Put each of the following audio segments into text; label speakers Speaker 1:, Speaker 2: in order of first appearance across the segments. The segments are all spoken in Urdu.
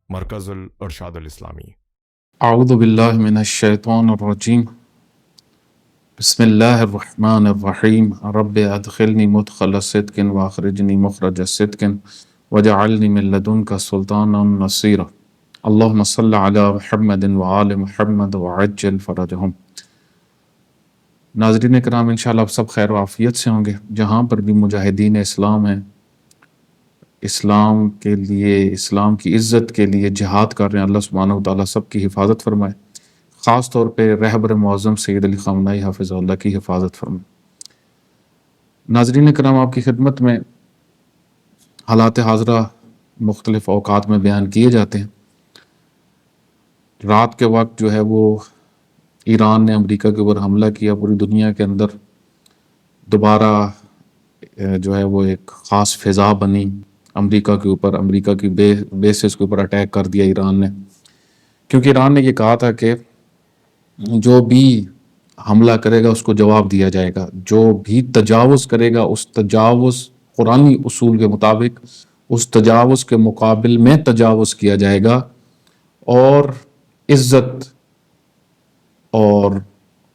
Speaker 1: مرکز الارشاد الاسلامی۔
Speaker 2: اعوذ باللہ من الشیطان الرجیم، بسم اللہ الرحمن الرحیم۔ رب ادخلنی مدخل صدق واخرجنی مخرج صدق وجعلنی من لدنک سلطانا نصیرا۔ اللہم صل علی محمد وآل محمد وعجل فرجہم۔ ناظرین کرام، انشاءاللہ آپ سب خیر و عافیت سے ہوں گے۔ جہاں پر بھی مجاہدین اسلام ہیں، اسلام کے لیے، اسلام کی عزت کے لیے جہاد کر رہے ہیں، اللہ سبحانہ وتعالیٰ سب کی حفاظت فرمائے، خاص طور پہ رہبر معظم سید علی خامنہئی حافظ اللہ کی حفاظت فرمائے۔ ناظرین کرام، آپ کی خدمت میں حالات حاضرہ مختلف اوقات میں بیان کیے جاتے ہیں۔ رات کے وقت جو ہے وہ ایران نے امریکہ کے اوپر حملہ کیا، پوری دنیا کے اندر دوبارہ جو ہے وہ ایک خاص فضا بنی امریکہ کے اوپر، امریکہ کی بیسز کے اوپر اٹیک کر دیا ایران نے، کیونکہ ایران نے یہ کہا تھا کہ جو بھی حملہ کرے گا اس کو جواب دیا جائے گا، جو بھی تجاوز کرے گا اس تجاوز قرآنی اصول کے مطابق اس تجاوز کے مقابل میں تجاوز کیا جائے گا، اور عزت اور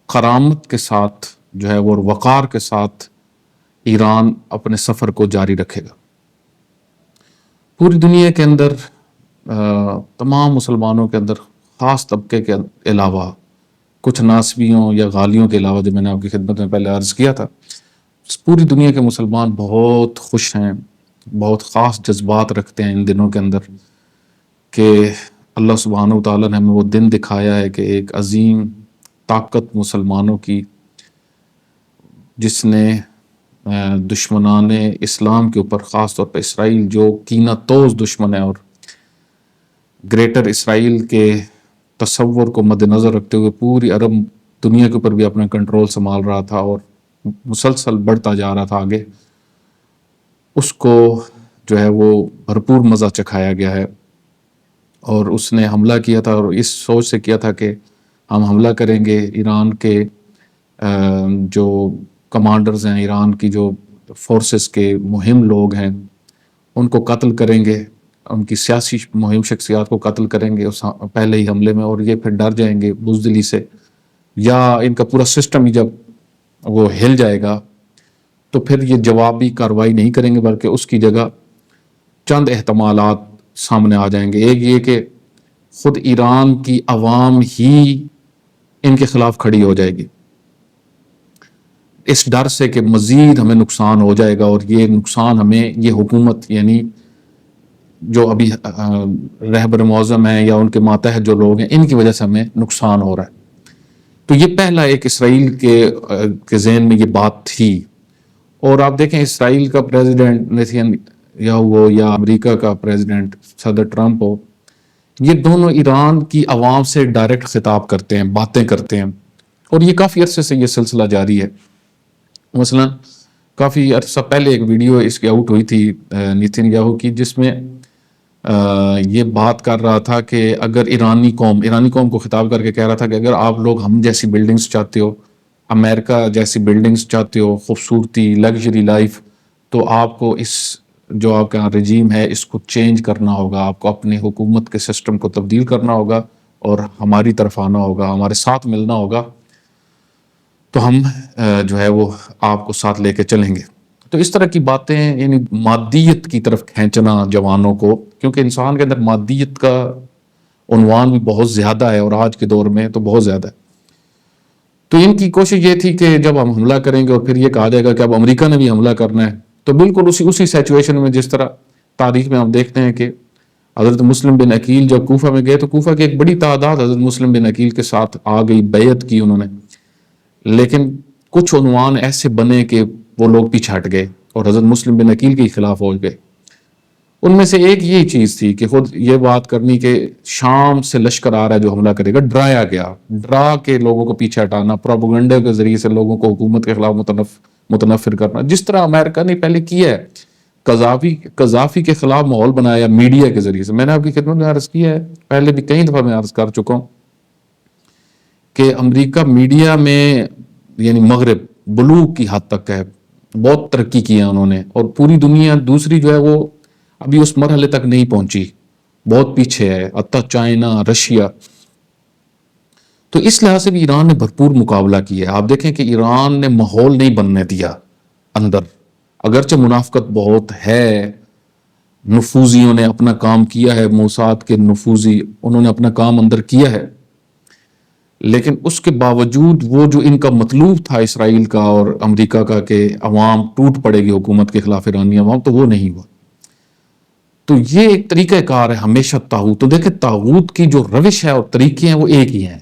Speaker 2: کرامت کے ساتھ جو ہے وہ وقار کے ساتھ ایران اپنے سفر کو جاری رکھے گا۔ پوری دنیا کے اندر تمام مسلمانوں کے اندر، خاص طبقے کے علاوہ، کچھ ناسبیوں یا غالیوں کے علاوہ، جو میں نے آپ کی خدمت میں پہلے عرض کیا تھا، پوری دنیا کے مسلمان بہت خوش ہیں، بہت خاص جذبات رکھتے ہیں ان دنوں کے اندر کہ اللہ سبحانہ وتعالیٰ نے ہمیں وہ دن دکھایا ہے کہ ایک عظیم طاقت مسلمانوں کی، جس نے دشمنان اسلام کے اوپر، خاص طور پر اسرائیل جو کینہ توز دشمن ہے، اور گریٹر اسرائیل کے تصور کو مد نظر رکھتے ہوئے پوری عرب دنیا کے اوپر بھی اپنا کنٹرول سنبھال رہا تھا اور مسلسل بڑھتا جا رہا تھا آگے، اس کو جو ہے وہ بھرپور مزہ چکھایا گیا ہے۔ اور اس نے حملہ کیا تھا، اور اس سوچ سے کیا تھا کہ ہم حملہ کریں گے، ایران کے جو کمانڈرز ہیں، ایران کی جو فورسز کے مہم لوگ ہیں، ان کو قتل کریں گے، ان کی سیاسی مہم شخصیات کو قتل کریں گے اس پہلے ہی حملے میں، اور یہ پھر ڈر جائیں گے بزدلی سے، یا ان کا پورا سسٹم ہی جب وہ ہل جائے گا تو پھر یہ جوابی کارروائی نہیں کریں گے، بلکہ اس کی جگہ چند احتمالات سامنے آ جائیں گے۔ ایک یہ کہ خود ایران کی عوام ہی ان کے خلاف کھڑی ہو جائے گی، اس ڈر سے کہ مزید ہمیں نقصان ہو جائے گا، اور یہ نقصان ہمیں، یہ حکومت یعنی جو ابھی رہبر معظم ہیں یا ان کے ماتحت جو لوگ ہیں، ان کی وجہ سے ہمیں نقصان ہو رہا ہے۔ تو یہ پہلا ایک اسرائیل کے ذہن میں یہ بات تھی۔ اور آپ دیکھیں اسرائیل کا پریزیڈنٹ نیتن یاہو ہو یا امریکہ کا پریزیڈنٹ صدر ٹرمپ ہو، یہ دونوں ایران کی عوام سے ڈائریکٹ خطاب کرتے ہیں، باتیں کرتے ہیں، اور یہ کافی عرصے سے یہ سلسلہ جاری ہے۔ مثلا کافی عرصہ پہلے ایک ویڈیو اس کی آؤٹ ہوئی تھی نیتن یاہو کی، جس میں یہ بات کر رہا تھا کہ اگر ایرانی قوم کو خطاب کر کے کہہ رہا تھا کہ اگر آپ لوگ ہم جیسی بلڈنگز چاہتے ہو، امریکہ جیسی بلڈنگز چاہتے ہو، خوبصورتی، لگژری لائف، تو آپ کو اس جو آپ کا رجیم ہے اس کو چینج کرنا ہوگا، آپ کو اپنی حکومت کے سسٹم کو تبدیل کرنا ہوگا، اور ہماری طرف آنا ہوگا، ہمارے ساتھ ملنا ہوگا، تو ہم جو ہے وہ آپ کو ساتھ لے کے چلیں گے۔ تو اس طرح کی باتیں، یعنی مادیت کی طرف کھینچنا جوانوں کو، کیونکہ انسان کے اندر مادیت کا عنوان بھی بہت زیادہ ہے، اور آج کے دور میں تو بہت زیادہ ہے۔ تو ان کی کوشش یہ تھی کہ جب ہم حملہ کریں گے اور پھر یہ کہا جائے گا کہ اب امریکہ نے بھی حملہ کرنا ہے، تو بالکل اسی سچویشن میں جس طرح تاریخ میں ہم دیکھتے ہیں کہ حضرت مسلم بن عقیل جب کوفہ میں گئے تو کوفہ کی ایک بڑی تعداد حضرت مسلم بن عقیل کے ساتھ آ گئی، بیعت کی انہوں نے، لیکن کچھ عنوان ایسے بنے کہ وہ لوگ پیچھے ہٹ گئے اور حضرت مسلم بن عقیل کے خلاف ہو گئے۔ ان میں سے ایک یہی چیز تھی کہ خود یہ بات کرنی کہ شام سے لشکر آ رہا ہے جو حملہ کرے گا، ڈرایا گیا، ڈرا کے لوگوں کو پیچھے ہٹانا، پروپیگنڈا کے ذریعے سے لوگوں کو حکومت کے خلاف متنفر کرنا، جس طرح امریکہ نے پہلے کیا ہے، قذافی کے خلاف ماحول بنایا میڈیا کے ذریعے سے۔ میں نے آپ کی خدمت میں عرض کیا ہے، پہلے بھی کئی دفعہ میں عرض کر چکا ہوں کہ امریکہ میڈیا میں، یعنی مغرب بلوغ کی حد تک ہے، بہت ترقی کی ہے انہوں نے، اور پوری دنیا دوسری جو ہے وہ ابھی اس مرحلے تک نہیں پہنچی، بہت پیچھے ہے، حتیٰ چائنا، رشیا. تو اس لحاظ سے بھی ایران نے بھرپور مقابلہ کیا ہے. آپ دیکھیں کہ ایران نے ماحول نہیں بننے دیا اندر، اگرچہ منافقت بہت ہے، نفوذیوں نے اپنا کام کیا ہے، موساد کے نفوذی انہوں نے اپنا کام اندر کیا ہے، لیکن اس کے باوجود وہ جو ان کا مطلوب تھا اسرائیل کا اور امریکہ کا کہ عوام ٹوٹ پڑے گی حکومت کے خلاف، ایرانی عوام، تو وہ نہیں ہوا. تو یہ ایک طریقہ کار ہے ہمیشہ طاغوت. تو دیکھیں طاغوت کی جو روش ہے اور طریقے ہیں وہ ایک ہی ہیں.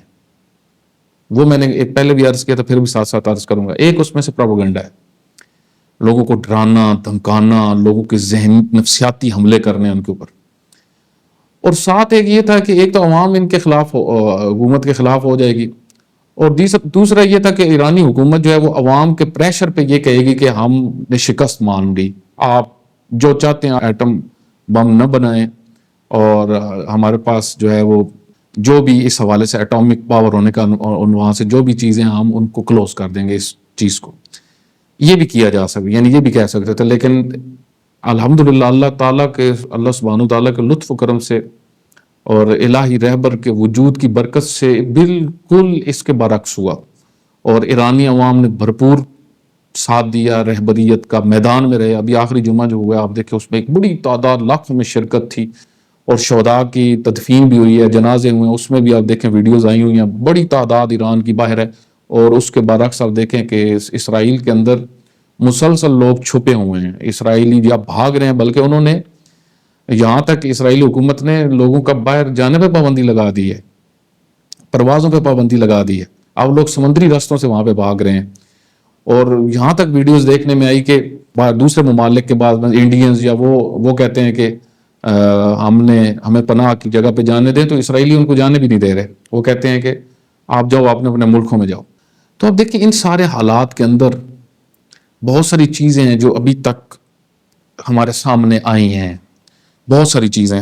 Speaker 2: وہ میں نے ایک پہلے بھی عرض کیا تھا، پھر بھی ساتھ ساتھ عرض کروں گا. ایک اس میں سے پروپیگنڈا ہے، لوگوں کو ڈرانا، دھمکانا، لوگوں کے ذہنی نفسیاتی حملے کرنے ان کے اوپر. اور ساتھ ایک یہ تھا کہ ایک تو عوام ان کے خلاف حکومت کے خلاف ہو جائے گی، اور دوسرا یہ تھا کہ ایرانی حکومت جو ہے وہ عوام کے پریشر پہ یہ کہے گی کہ ہم نے شکست مان لی، آپ جو چاہتے ہیں ایٹم بم نہ بنائیں، اور ہمارے پاس جو ہے وہ جو بھی اس حوالے سے ایٹامک پاور ہونے کا وہاں سے جو بھی چیزیں ہم ان کو کلوز کر دیں گے اس چیز کو. یہ بھی کیا جا سکتا، یعنی یہ بھی کہہ سکتے تھے. لیکن الحمدللہ اللہ سبحانہ تعالیٰ کے لطف و کرم سے اور الہی رہبر کے وجود کی برکت سے بالکل اس کے برعکس ہوا، اور ایرانی عوام نے بھرپور ساتھ دیا، رہبریت کا میدان میں رہے. ابھی آخری جمعہ جو ہوا آپ دیکھیں، اس میں ایک بڑی تعداد، لاکھوں میں شرکت تھی، اور شہداء کی تدفین بھی ہوئی ہے، جنازے ہوئے ہیں، اس میں بھی آپ دیکھیں ویڈیوز آئی ہوئی ہیں، بڑی تعداد ایران کی باہر ہے. اور اس کے برعکس آپ دیکھیں کہ اسرائیل کے اندر مسلسل لوگ چھپے ہوئے ہیں، اسرائیلی یا بھاگ رہے ہیں، بلکہ انہوں نے یہاں تک اسرائیلی حکومت نے لوگوں کا باہر جانے پہ پابندی لگا دی ہے، پروازوں پہ پابندی لگا دی ہے. اب لوگ سمندری راستوں سے وہاں پہ بھاگ رہے ہیں. اور یہاں تک ویڈیوز دیکھنے میں آئی کہ دوسرے ممالک کے بعد انڈینز یا وہ کہتے ہیں کہ ہمیں پناہ کی جگہ پہ جانے دیں، تو اسرائیلی ان کو جانے بھی نہیں دے رہے. وہ کہتے ہیں کہ آپ جاؤ، اپنے اپنے ملکوں میں جاؤ. تو اب دیکھیں ان سارے حالات کے اندر بہت ساری چیزیں ہیں جو ابھی تک ہمارے سامنے آئی ہیں، بہت ساری چیزیں.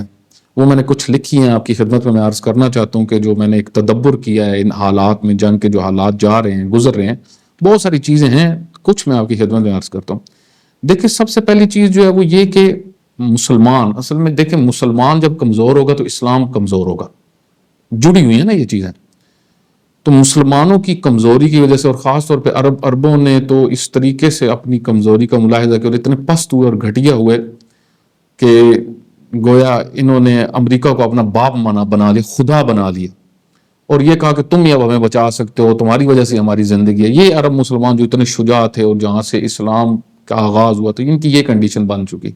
Speaker 2: وہ میں نے کچھ لکھی ہیں آپ کی خدمت میں عرض کرنا چاہتا ہوں کہ جو میں نے ایک تدبر کیا ہے ان حالات میں، جنگ کے جو حالات جا رہے ہیں، گزر رہے ہیں، بہت ساری چیزیں ہیں، کچھ میں آپ کی خدمت میں عرض کرتا ہوں. دیکھیں سب سے پہلی چیز جو ہے وہ یہ کہ مسلمان، اصل میں دیکھیں مسلمان جب کمزور ہوگا تو اسلام کمزور ہوگا، جڑی ہوئی ہیں نا یہ چیزیں. تو مسلمانوں کی کمزوری کی وجہ سے، اور خاص طور پہ عربوں نے تو اس طریقے سے اپنی کمزوری کا ملاحظہ کیا اور اتنے پست ہوئے اور گھٹیا ہوئے کہ گویا انہوں نے امریکہ کو اپنا باپ بنا لیا، خدا بنا لیا، اور یہ کہا کہ تم ہی اب ہمیں بچا سکتے ہو، تمہاری وجہ سے ہماری زندگی ہے. یہ عرب مسلمان جو اتنے شجاع تھے اور جہاں سے اسلام کا آغاز ہوا تو ان کی یہ کنڈیشن بن چکی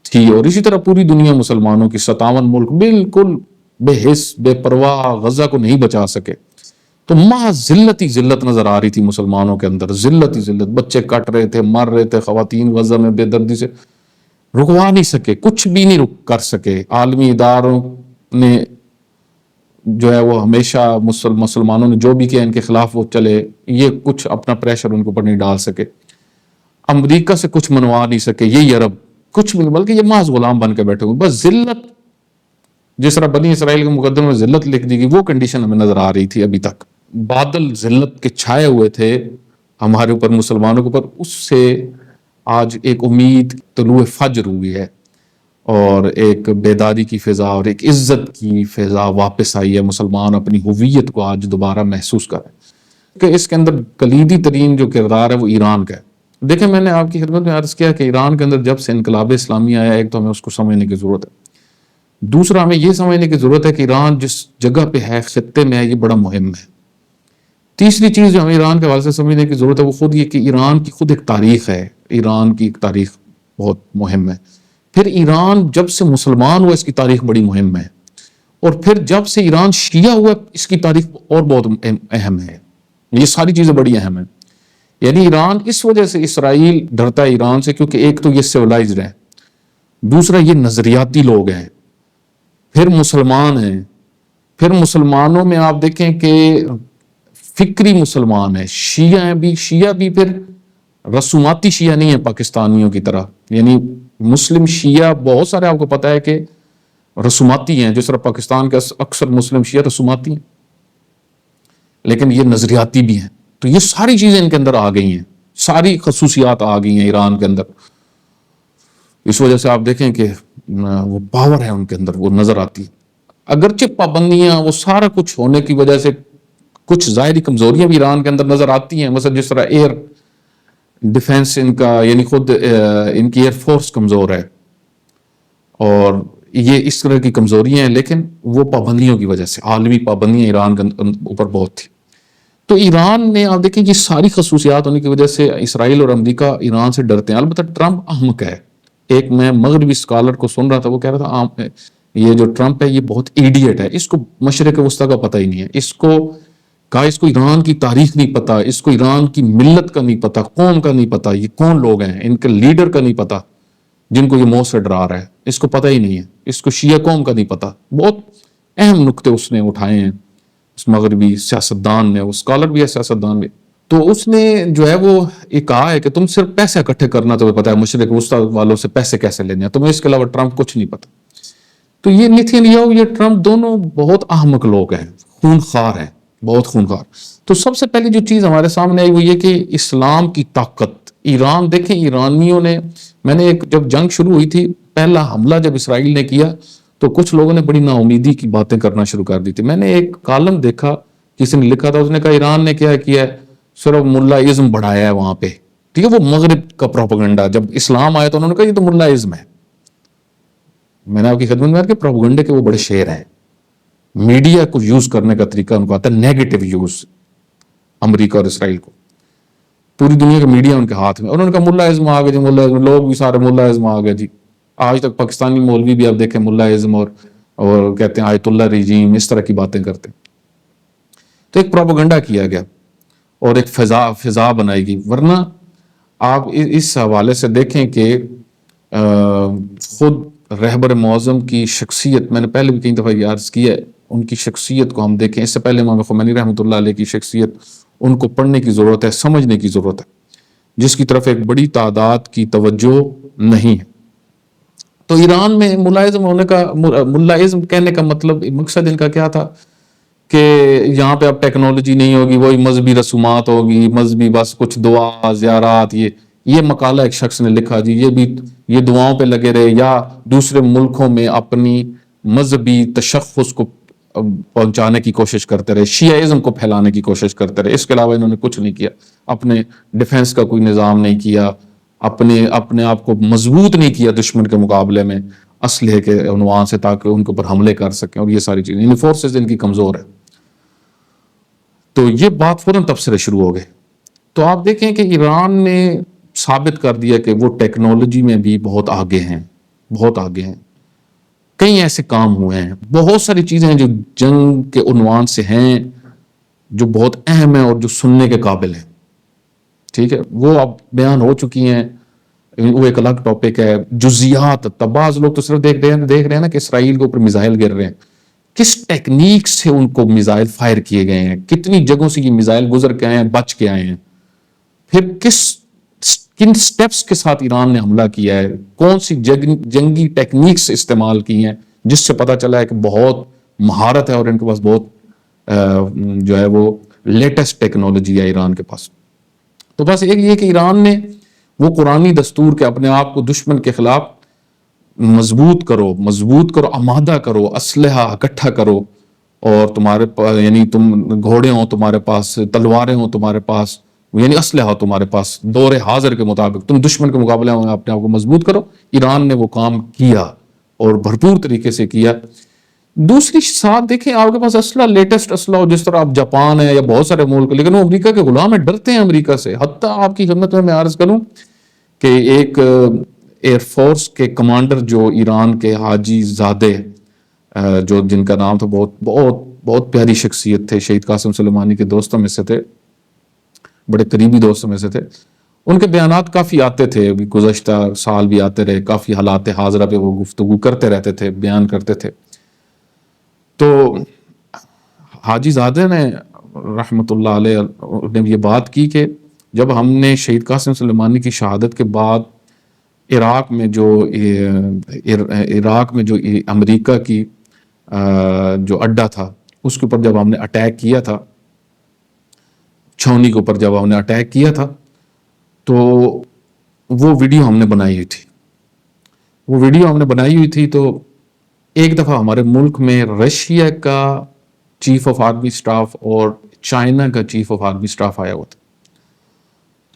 Speaker 2: تھی. اور اسی طرح پوری دنیا مسلمانوں کی 57 ملک بالکل بے حس بے پرواہ غزہ کو نہیں بچا سکے. تو محض ذلت ہی ذلت نظر آ رہی تھی مسلمانوں کے اندر، ذلت ہی ذلت. بچے کٹ رہے تھے، مر رہے تھے، خواتین غزہ میں بے دردی سے رکوا نہیں سکے، کچھ بھی نہیں کر سکے. عالمی اداروں نے جو ہے وہ ہمیشہ مسلمانوں نے جو بھی کیا ان کے خلاف وہ چلے، یہ کچھ اپنا پریشر ان کے اوپر نہیں ڈال سکے. امریکہ سے کچھ منوا نہیں سکے، یہی عرب کچھ بھی نہیں، بلکہ یہ محض غلام بن کے بیٹھے ہوئے. بس ذلت، جس طرح بنی اسرائیل کے مقدمے میں ذلت لکھ دی گئی، وہ کنڈیشن ہمیں نظر آ رہی تھی ابھی تک. بادل ذلت کے چھائے ہوئے تھے ہمارے اوپر، مسلمانوں کے اوپر. اس سے آج ایک امید طلوع فجر ہوئی ہے، اور ایک بیداری کی فضا اور ایک عزت کی فضا واپس آئی ہے. مسلمان اپنی ہویت کو آج دوبارہ محسوس کر رہے ہیں کہ اس کے اندر کلیدی ترین جو کردار ہے وہ ایران کا ہے. دیکھیں میں نے آپ کی خدمت میں عرض کیا کہ ایران کے اندر جب سے انقلاب اسلامی آیا، ایک تو ہمیں اس کو سمجھنے کی ضرورت ہے، دوسرا ہمیں یہ سمجھنے کی ضرورت ہے کہ ایران جس جگہ پہ ہے، خطے میں ہے، یہ بڑا مہم ہے. تیسری چیز جو ہمیں ایران کے حوالے سے سمجھنے کی ضرورت ہے وہ خود یہ کہ ایران کی خود ایک تاریخ ہے، ایران کی ایک تاریخ بہت مہم ہے. پھر ایران جب سے مسلمان ہوا اس کی تاریخ بڑی مہم ہے، اور پھر جب سے ایران شیعہ ہوا اس کی تاریخ اور بہت اہم ہے. یہ ساری چیزیں بڑی اہم ہیں. یعنی ایران اس وجہ سے اسرائیل ڈرتا ہے ایران سے کیونکہ ایک تو یہ سیولائزڈ ہے، دوسرا یہ نظریاتی لوگ ہیں، پھر مسلمان ہیں. پھر مسلمانوں میں آپ دیکھیں کہ فکری مسلمان ہیں، شیعہ بھی پھر رسوماتی شیعہ نہیں ہیں پاکستانیوں کی طرح. یعنی مسلم شیعہ بہت سارے آپ کو پتہ ہے کہ رسوماتی ہیں، جس طرح پاکستان کے اکثر مسلم شیعہ رسوماتی ہیں، لیکن یہ نظریاتی بھی ہیں. تو یہ ساری چیزیں ان کے اندر آ گئی ہیں، ساری خصوصیات آ گئی ہیں ایران کے اندر. اس وجہ سے آپ دیکھیں کہ وہ پاور ہے ان کے اندر وہ نظر آتی ہے. اگرچہ پابندیاں وہ سارا کچھ ہونے کی وجہ سے کچھ ظاہری کمزوریاں بھی ایران کے اندر نظر آتی ہیں. مثلا جس طرح ایئر ڈیفنس ان کا یعنی خود ان کی ایئر فورس کمزور ہے اور یہ اس طرح کی کمزوریاں ہیں, لیکن وہ پابندیوں کی وجہ سے عالمی پابندیاں ایران کے اوپر بہت تھی. تو ایران نے آپ دیکھیں یہ ساری خصوصیات ہونے کی وجہ سے اسرائیل اور امریکہ ایران سے ڈرتے ہیں. البتہ ٹرمپ احمق ہے. ایک میں مغربی اسکالر کو سن رہا تھا, وہ کہہ رہا تھا یہ جو ٹرمپ ہے یہ بہت ایڈیٹ ہے, اس کو مشرق وسطیٰ کا پتہ ہی نہیں ہے, اس کو ایران کی تاریخ نہیں پتا, اس کو ایران کی ملت کا نہیں پتا, قوم کا نہیں پتا, یہ کون لوگ ہیں, ان کے لیڈر کا نہیں پتا جن کو یہ موت سے ڈرا رہا ہے, اس کو پتہ ہی نہیں ہے, اس کو شیعہ قوم کا نہیں پتا. بہت اہم نقطے اس نے اٹھائے ہیں اس مغربی سیاستدان نے, وہ اسکالر بھی ہے سیاستدان بھی. تو اس نے جو ہے وہ یہ کہا ہے کہ تم صرف پیسے اکٹھے کرنا تمہیں پتا ہے, مشرق وسطیٰ والوں سے پیسے کیسے لینے ہیں, تمہیں اس کے علاوہ ٹرمپ کچھ نہیں پتا. تو یہ نیتنیاہو یہ ٹرمپ دونوں بہت احمق لوگ ہیں, خونخوار ہیں, بہت خونخوار. تو سب سے پہلی جو چیز ہمارے سامنے آئی وہ یہ کہ اسلام کی طاقت. ایران دیکھیں, ایرانیوں نے, میں نے جب جنگ شروع ہوئی تھی پہلا حملہ جب اسرائیل نے کیا تو کچھ لوگوں نے بڑی نا امیدی کی باتیں کرنا شروع کر دی تھی. میں نے ایک کالم دیکھا کسی نے لکھا تھا, اس نے کہا ایران نے کیا کیا ہے, صرف ملا ازم بڑھایا ہے وہاں پہ. ٹھیک ہے, وہ مغرب کا پروپیگنڈا, جب اسلام آیا تو انہوں نے کہا یہ تو ملا ازم ہے. میں نے آپ کی خدمت میں کہ پروپیگنڈے کے وہ بڑے شیر ہیں. میڈیا کو یوز کرنے کا طریقہ ان کو آتا ہے, نیگیٹو یوز. امریکہ اور اسرائیل کو پوری دنیا کا میڈیا ان کے ہاتھ میں. انہوں نے کہا ملا ازم آ گئے جی, ملا ازم, لوگ بھی سارے ملا ازم آ گئے جی. آج تک پاکستانی مولوی بھی آپ دیکھیں ملا ازم اور کہتے ہیں آیت اللہ رجیم, اس طرح کی باتیں کرتے ہیں. تو ایک پروپیگنڈا کیا گیا اور ایک فضا بنائی گئی. ورنہ آپ اس حوالے سے دیکھیں کہ خود رہبر معظم کی شخصیت, میں نے پہلے بھی کئی دفعہ یہ عرض کیا ہے, ان کی شخصیت کو ہم دیکھیں, اس سے پہلے امام خمینی رحمۃ اللہ علیہ کی شخصیت, ان کو پڑھنے کی ضرورت ہے, سمجھنے کی ضرورت ہے, جس کی طرف ایک بڑی تعداد کی توجہ نہیں ہے. تو ایران میں ملازم ہونے کا, ملازم کہنے کا مطلب مقصد ان کا کیا تھا کہ یہاں پہ اب ٹیکنالوجی نہیں ہوگی, وہی مذہبی رسومات ہوگی, مذہبی بس کچھ دعا زیارات. یہ مقالہ ایک شخص نے لکھا جی, یہ دعاؤں پہ لگے رہے یا دوسرے ملکوں میں اپنی مذہبی تشخص کو پہنچانے کی کوشش کرتے رہے, شیعہ کو پھیلانے کی کوشش کرتے رہے. اس کے علاوہ انہوں نے کچھ نہیں کیا, اپنے ڈیفنس کا کوئی نظام نہیں کیا, اپنے آپ کو مضبوط نہیں کیا دشمن کے مقابلے میں اسلحے کے عنوان سے, تاکہ ان کے اوپر حملے کر سکیں. اور یہ ساری چیزیں, یعنی فورسز ان کی کمزور ہے. تو یہ بات فوراً تبصرے شروع ہو گئے. تو آپ دیکھیں کہ ایران نے ثابت کر دیا کہ وہ ٹیکنالوجی میں بھی بہت آگے ہیں, بہت آگے ہیں. کئی ایسے کام ہوئے ہیں, بہت ساری چیزیں ہیں جو جنگ کے عنوان سے ہیں, جو بہت اہم ہیں اور جو سننے کے قابل ہیں. ٹھیک ہے, وہ اب بیان ہو چکی ہیں, وہ ایک الگ ٹاپک ہے. جزیات, بعض لوگ تو صرف دیکھ رہے ہیں نا کہ اسرائیل کے اوپر میزائل گر رہے ہیں, کس ٹیکنیک سے ان کو میزائل فائر کیے گئے ہیں, کتنی جگہوں سے یہ میزائل گزر کے آئے ہیں, بچ کے آئے ہیں, پھر کن سٹیپس کے ساتھ ایران نے حملہ کیا ہے, کون سی جنگی ٹیکنیکس استعمال کی ہیں, جس سے پتہ چلا ہے کہ بہت مہارت ہے اور ان کے پاس بہت جو ہے وہ لیٹسٹ ٹیکنالوجی ہے ایران کے پاس. تو بس ایک یہ کہ ایران نے وہ قرآنی دستور کے اپنے آپ کو دشمن کے خلاف مضبوط کرو, آمادہ کرو, اسلحہ اکٹھا کرو, اور تمہارے یعنی تم گھوڑے ہوں تمہارے پاس, تلواریں ہوں تمہارے پاس, یعنی اسلحہ ہو تمہارے پاس, دور حاضر کے مطابق تم دشمن کے مقابلے میں اپنے آپ کو مضبوط کرو. ایران نے وہ کام کیا اور بھرپور طریقے سے کیا. دوسری ساتھ دیکھیں, آپ کے پاس اسلحہ, لیٹسٹ اسلحہ ہو, جس طرح آپ جاپان ہے یا بہت سارے ملک, لیکن وہ امریکہ کے غلام ہیں, ڈرتے ہیں امریکہ سے. حتیٰ آپ کی خدمت میں عرض کروں کہ ایک ایئر فورس کے کمانڈر جو ایران کے حاجی زادے, جو جن کا نام تھا, بہت بہت بہت پیاری شخصیت تھے, شہید قاسم سلیمانی کے دوستوں میں سے تھے, بڑے قریبی دوستوں میں سے تھے. ان کے بیانات کافی آتے تھے, ابھی گزشتہ سال بھی آتے رہے, کافی حالات حاضرہ پہ وہ گفتگو کرتے رہتے تھے, بیان کرتے تھے. تو حاجی زادے نے رحمۃ اللہ علیہ نے یہ بات کی کہ جب ہم نے شہید قاسم سلیمانی کی شہادت کے بعد عراق میں جو امریکہ کی جو اڈا تھا اس کے اوپر جب ہم نے اٹیک کیا تھا, چھاؤنی کے اوپر جب ہم نے اٹیک کیا تھا, تو وہ ویڈیو ہم نے بنائی ہوئی تھی. وہ ویڈیو ہم نے بنائی ہوئی تھی. تو ایک دفعہ ہمارے ملک میں رشیا کا چیف آف آرمی اسٹاف اور چائنا کا چیف آف آرمی اسٹاف آیا ہوا تھا.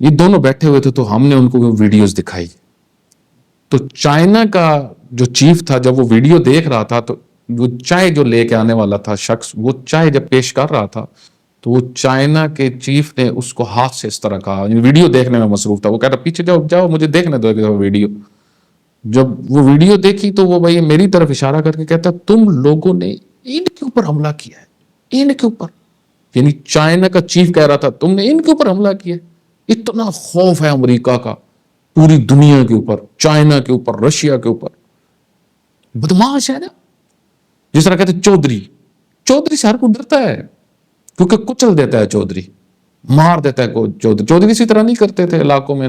Speaker 2: یہ دونوں بیٹھے ہوئے تھے, تو ہم نے ان کو ویڈیوز دکھائی. تو چائنا کا جو چیف تھا جب وہ ویڈیو دیکھ رہا تھا, تو وہ چائے جو لے کے آنے والا تھا شخص, وہ چائے جب پیش کر رہا تھا تو وہ چائنا کے چیف نے اس کو ہاتھ سے اس طرح کہا, ویڈیو دیکھنے میں مصروف تھا, وہ کہہ رہا پیچھے جاؤ مجھے دیکھنے دو ویڈیو. جب وہ ویڈیو دیکھی تو وہ بھائی میری طرف اشارہ کر کے کہتا تم لوگوں نے ان کے اوپر حملہ کیا ہے, ان کے اوپر, یعنی چائنا کا چیف کہہ رہا تھا تم نے ان کے اوپر حملہ کیا ہے. اتنا خوف ہے امریکہ کا پوری دنیا کے اوپر, چائنا کے اوپر, رشیا کے اوپر. بدماش ہے نا, جس طرح کہتے چودھری سے ہر کوئی ڈرتا ہے کیونکہ کچل دیتا ہے چودھری, مار دیتا ہے چودھری. اسی طرح نہیں کرتے تھے علاقوں میں,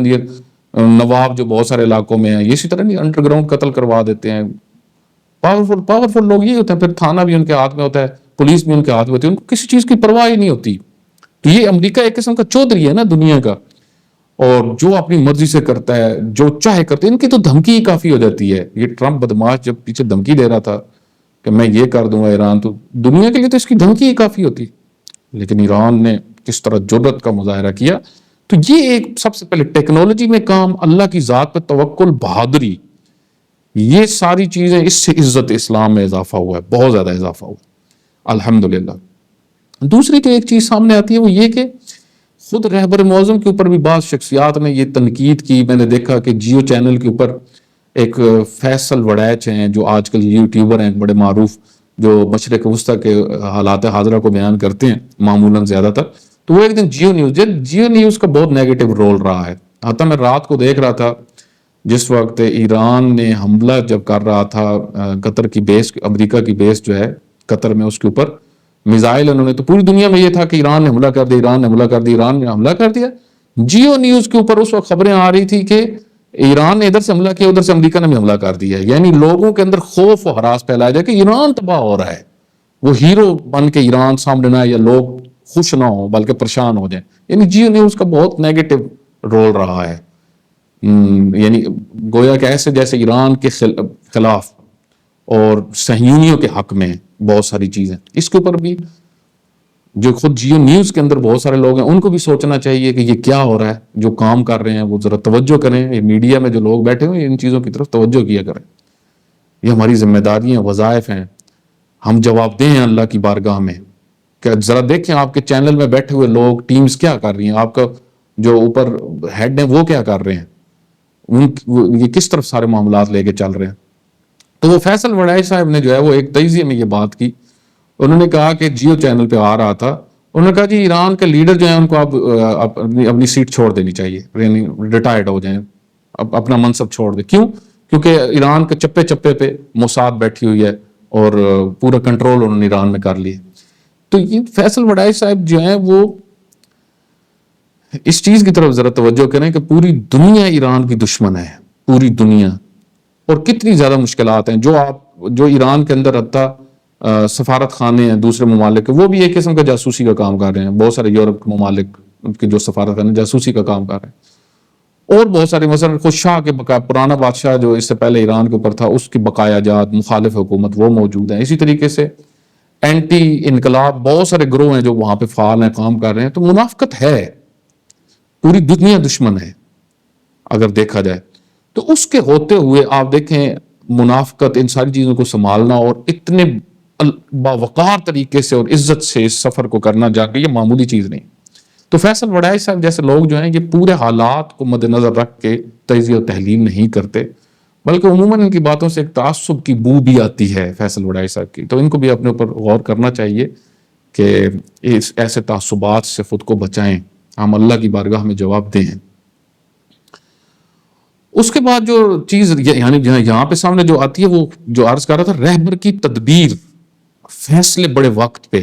Speaker 2: نواب جو بہت سارے علاقوں میں ہیں یہ اسی طرح نہیں انڈر گراؤنڈ قتل کروا دیتے ہیں. پاورفل لوگ یہ ہوتے ہیں, پھر تھانہ بھی ان کے ہاتھ میں ہوتا ہے, پولیس بھی ان کے ہاتھ میں ہوتی ہے, ان کو کسی چیز کی پرواہ ہی نہیں ہوتی. تو یہ امریکہ ایک قسم کا چودھری ہے نا دنیا کا, اور جو اپنی مرضی سے کرتا ہے جو چاہے کرتے. ان کی تو دھمکی ہی کافی ہو جاتی ہے. یہ ٹرمپ بدماش جب پیچھے دھمکی دے رہا تھا کہ میں یہ کر دوں گا ایران, تو دنیا کے لیے تو اس کی دھمکی ہی کافی ہوتی. لیکن ایران نے کس طرح جرأت کا مظاہرہ کیا. تو یہ ایک سب سے پہلے ٹیکنالوجی میں کام, اللہ کی ذات پہ توکل, بہادری, یہ ساری چیزیں, اس سے عزت اسلام میں اضافہ ہوا ہے, بہت زیادہ اضافہ ہوا الحمدللہ. دوسری جو ایک چیز سامنے آتی ہے وہ یہ کہ خود رہبر معظم کے اوپر بھی بعض شخصیات نے یہ تنقید کی. میں نے دیکھا کہ جیو چینل کے اوپر ایک فیصل وڑیچ ہیں جو آج کل یوٹیوبر ہیں بڑے معروف, جو مشرق وسطیٰ کے حالات حاضرہ کو بیان کرتے ہیں معمولاً زیادہ تر. تو وہ ایک دن جیو نیوز کا بہت نیگیٹو رول رہا ہے. حتیٰ میں رات کو دیکھ رہا تھا جس وقت ایران نے حملہ جب کر رہا تھا قطر کی بیس, امریکہ کی بیس جو ہے قطر میں, اس کے اوپر میزائل انہوں نے, تو پوری دنیا میں یہ تھا کہ ایران نے حملہ کر دیا, ایران نے حملہ کر دیا, ایران نے حملہ کر دیا. جیو نیوز کے اوپر اس وقت خبریں آ رہی تھی کہ ایران نے ادھر سے حملہ کیا, ادھر سے امریکہ نے بھی حملہ کر دیا. یعنی لوگوں کے اندر خوف و ہراس پھیلایا جائے کہ ایران تباہ ہو رہا ہے, وہ ہیرو بن کے ایران سامنے نہ آئے, یا لوگ خوش نہ ہوں بلکہ پریشان ہو جائیں. یعنی جیو نیوز کا بہت نیگیٹو رول رہا ہے. یعنی گویا کہ ایسے جیسے ایران کے خلاف اور صہیونیوں کے حق میں بہت ساری چیزیں. اس کے اوپر بھی جو خود جیو نیوز کے اندر بہت سارے لوگ ہیں ان کو بھی سوچنا چاہیے کہ یہ کیا ہو رہا ہے. جو کام کر رہے ہیں وہ ذرا توجہ کریں. یہ میڈیا میں جو لوگ بیٹھے ہوئے ان چیزوں کی طرف توجہ کیا کریں. یہ ہماری ذمہ داریاں, وظائف ہیں, ہم جواب دیں ہیں اللہ کی بارگاہ میں. کہ ذرا دیکھیں آپ کے چینل میں بیٹھے ہوئے لوگ, ٹیمز کیا کر رہی ہیں, آپ کا جو اوپر ہیڈ ہیں وہ کیا کر رہے ہیں, یہ کس طرف سارے معاملات لے کے چل رہے ہیں. تو وہ فیصل وڑائی صاحب نے جو ہے وہ ایک تجزیے میں یہ بات کی. انہوں نے کہا کہ جیو چینل پہ آ رہا تھا, انہوں نے کہا جی ایران کے لیڈر جو ہیں ان کو اب اپنی سیٹ چھوڑ دینی چاہیے, یعنی ریٹائرڈ ہو جائیں, اپنا منصب چھوڑ دیں. کیوں؟ کیونکہ ایران کے چپے چپے پہ موساد بیٹھی ہوئی ہے اور پورا کنٹرول انہوں نے ایران میں کر لیا. تو یہ فیصل وڑائی صاحب جو ہیں وہ اس چیز کی طرف ذرا توجہ کریں کہ پوری دنیا ایران کی دشمن ہے, پوری دنیا, اور کتنی زیادہ مشکلات ہیں. جو ایران کے اندر حتیٰ سفارت خانے ہیں دوسرے ممالک کے, وہ بھی ایک قسم کا جاسوسی کا کام کر رہے ہیں. بہت سارے یورپ کے ممالک کے جو سفارت خانے جاسوسی کا کام کر رہے ہیں. اور بہت سارے, مثلا خود شاہ کے بقایا, پرانا بادشاہ جو اس سے پہلے ایران کے اوپر تھا, اس کی بقایا جات, مخالف حکومت وہ موجود ہیں. اسی طریقے سے اینٹی انقلاب بہت سارے گروہ ہیں جو وہاں پہ فعال ہیں, کام کر رہے ہیں. تو منافقت ہے, پوری دنیا دشمن ہے اگر دیکھا جائے. تو اس کے ہوتے ہوئے آپ دیکھیں منافقت, ان ساری چیزوں کو سنبھالنا اور اتنے باوقار طریقے سے اور عزت سے اس سفر کو کرنا جا کے, یہ معمولی چیز نہیں. تو فیصل وڑائی صاحب جیسے لوگ جو ہیں یہ پورے حالات کو مد نظر رکھ کے تجزیہ و تحلیل نہیں کرتے, بلکہ عموماً ان کی باتوں سے ایک تعصب کی بو بھی آتی ہے فیصل وڑائی صاحب کی. تو ان کو بھی اپنے اوپر غور کرنا چاہیے کہ ایسے تعصبات سے خود کو بچائیں, ہم اللہ کی بارگاہ میں جواب دیں. اس کے بعد جو چیز یعنی یہاں پہ سامنے جو آتی ہے وہ جو عرض کر رہا تھا, رہبر کی تدبیر, فیصلے بڑے وقت پہ,